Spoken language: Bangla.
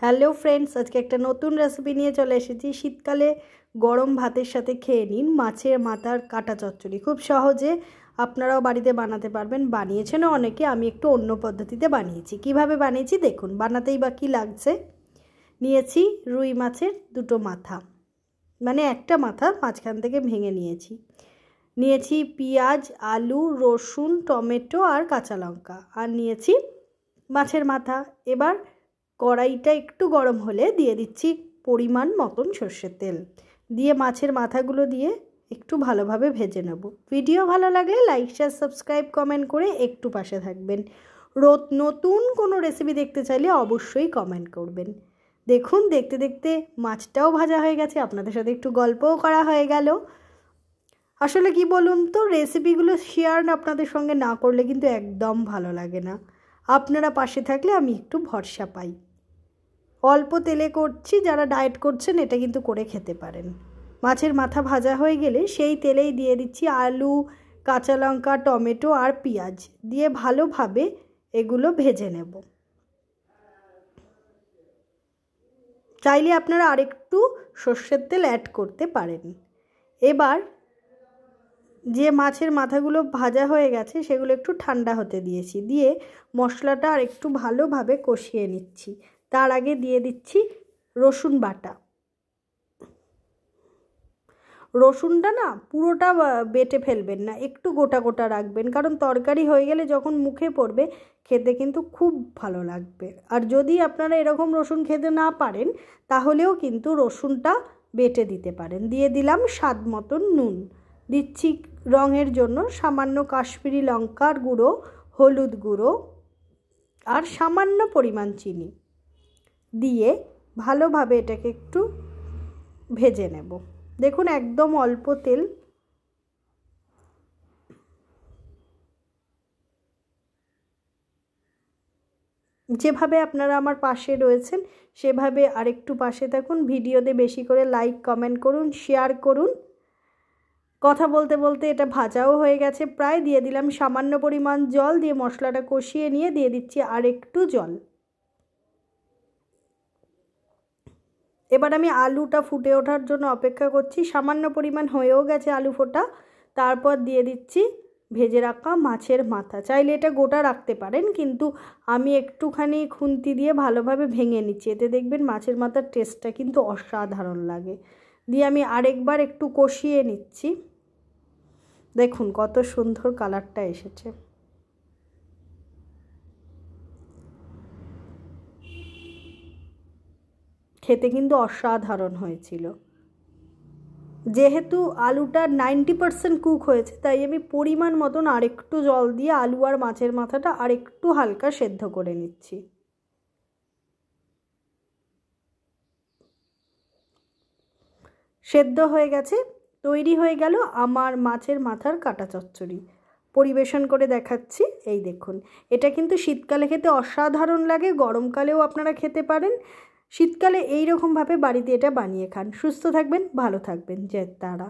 হ্যালো ফ্রেন্ডস, আজকে একটা নতুন রেসিপি নিয়ে চলে এসেছি। শীতকালে গরম ভাতের সাথে খেয়ে নিন মাছের মাথার কাটা চচ্চড়ি। খুব সহজে আপনারাও বাড়িতে বানাতে পারবেন। বানিয়েছেনও অনেকে, আমি একটু অন্য পদ্ধতিতে বানিয়েছি। কিভাবে বানিয়েছি দেখুন। বানাতেই বা কী লাগছে। নিয়েছি রুই মাছের দুটো মাথা, মানে একটা মাথা মাঝখান থেকে ভেঙে নিয়েছি। নিয়েছি পেঁয়াজ, আলু, রসুন, টমেটো আর কাঁচা লঙ্কা, আর নিয়েছি মাছের মাথা। এবার কড়াইটা একটু গরম হলে দিয়ে দিচ্ছি পরিমাণ মতন সর্ষের তেল, দিয়ে মাছের মাথাগুলো দিয়ে একটু ভালোভাবে ভেজে নেব। ভিডিও ভালো লাগলে লাইক, শেয়ার, সাবস্ক্রাইব, কমেন্ট করে একটু পাশে থাকবেন। নতুন কোনো রেসিপি দেখতে চাইলে অবশ্যই কমেন্ট করবেন। দেখুন, দেখতে দেখতে মাছটাও ভাজা হয়ে গেছে, আপনাদের সাথে একটু গল্পও করা হয়ে গেল। আসলে কি বলুন তো, রেসিপিগুলো শেয়ার আপনাদের সঙ্গে না করলে কিন্তু একদম ভালো লাগে না। আপনারা পাশে থাকলে আমি একটু ভরসা পাই। অল্প তেলে করছি, যারা ডায়েট করছেন এটা কিন্তু করে খেতে পারেন। মাছের মাথা ভাজা হয়ে গেলে সেই তেলেই দিয়ে দিচ্ছি আলু, কাঁচা লঙ্কা, টমেটো আর পেঁয়াজ দিয়ে ভালোভাবে এগুলো ভেজে নেব। চাইলে আপনারা আরেকটু সর্ষের তেল অ্যাড করতে পারেন। এবার যে মাছের মাথাগুলো ভাজা হয়ে গেছে সেগুলো একটু ঠান্ডা হতে দিয়েছি, দিয়ে মশলাটা আর একটু ভালোভাবে কষিয়ে নিচ্ছি। তার আগে দিয়ে দিচ্ছি রসুন বাটা। রসুনটা না পুরোটা বেটে ফেলবেন না, একটু গোটা গোটা রাখবেন, কারণ তরকারি হয়ে গেলে যখন মুখে পড়বে খেতে কিন্তু খুব ভালো লাগবে। আর যদি আপনারা এরকম রসুন খেতে না পারেন তাহলেও কিন্তু রসুনটা বেটে দিতে পারেন। দিয়ে দিলাম স্বাদ মতন নুন, দিচ্ছি রঙের জন্য সামান্য কাশ্মীরি লঙ্কার গুঁড়ো, হলুদ গুঁড়ো আর সামান্য পরিমাণ চিনি দিয়ে ভালোভাবে এটাকে একটু ভেজে নেব। দেখুন, একদম অল্প তেল। যেভাবে আপনারা আমার পাশে রয়েছেন সেভাবে আরেকটু পাশে থাকুন। ভিডিওতে বেশি করে লাইক, কমেন্ট করুন, শেয়ার করুন। কথা বলতে বলতে এটা ভাজাও হয়ে গেছে প্রায়। দিয়ে দিলাম সামান্য পরিমাণ জল, দিয়ে মশলাটা কষিয়ে নিয়ে দিয়ে দিচ্ছি আর একটু জল। এবার আমি আলুটা ফুটে ওঠার জন্য অপেক্ষা করছি। সামান্য পরিমাণ হয়েও গেছে আলু ফোটা। তারপর দিয়ে দিচ্ছি ভেজে রাখা মাছের মাথা। চাইলে এটা গোটা রাখতে পারেন, কিন্তু আমি একটুখানি খুন্তি দিয়ে ভালোভাবে ভেঙে নিচ্ছি। এতে দেখবেন মাছের মাথার টেস্টটা কিন্তু অসাধারণ লাগে। দিয়ে আমি আরেকবার একটু কষিয়ে নিচ্ছি। দেখুন কত সুন্দর কালারটা এসেছে। খেতে কিন্তু অসাধারণ হয়েছিল। যেহেতু আলুটা 90% কুক হয়েছে, তাই আমি পরিমাণ মতন আরেকটু জল দিয়ে আলু আর মাছের মাথাটা আরেকটু হালকা সেদ্ধ করে নিচ্ছি। সেদ্ধ হয়ে গেছে, তৈরি হয়ে গেল আমার মাছের মাথার কাটা চচ্চড়ি। পরিবেশন করে দেখাচ্ছি। এই দেখুন, এটা কিন্তু শীতকালে খেতে অসাধারণ লাগে, গরমকালেও আপনারা খেতে পারেন। শীতকালে এই রকমভাবে বাড়িতে এটা বানিয়ে খান। সুস্থ থাকবেন, ভালো থাকবেন। জয় তারা।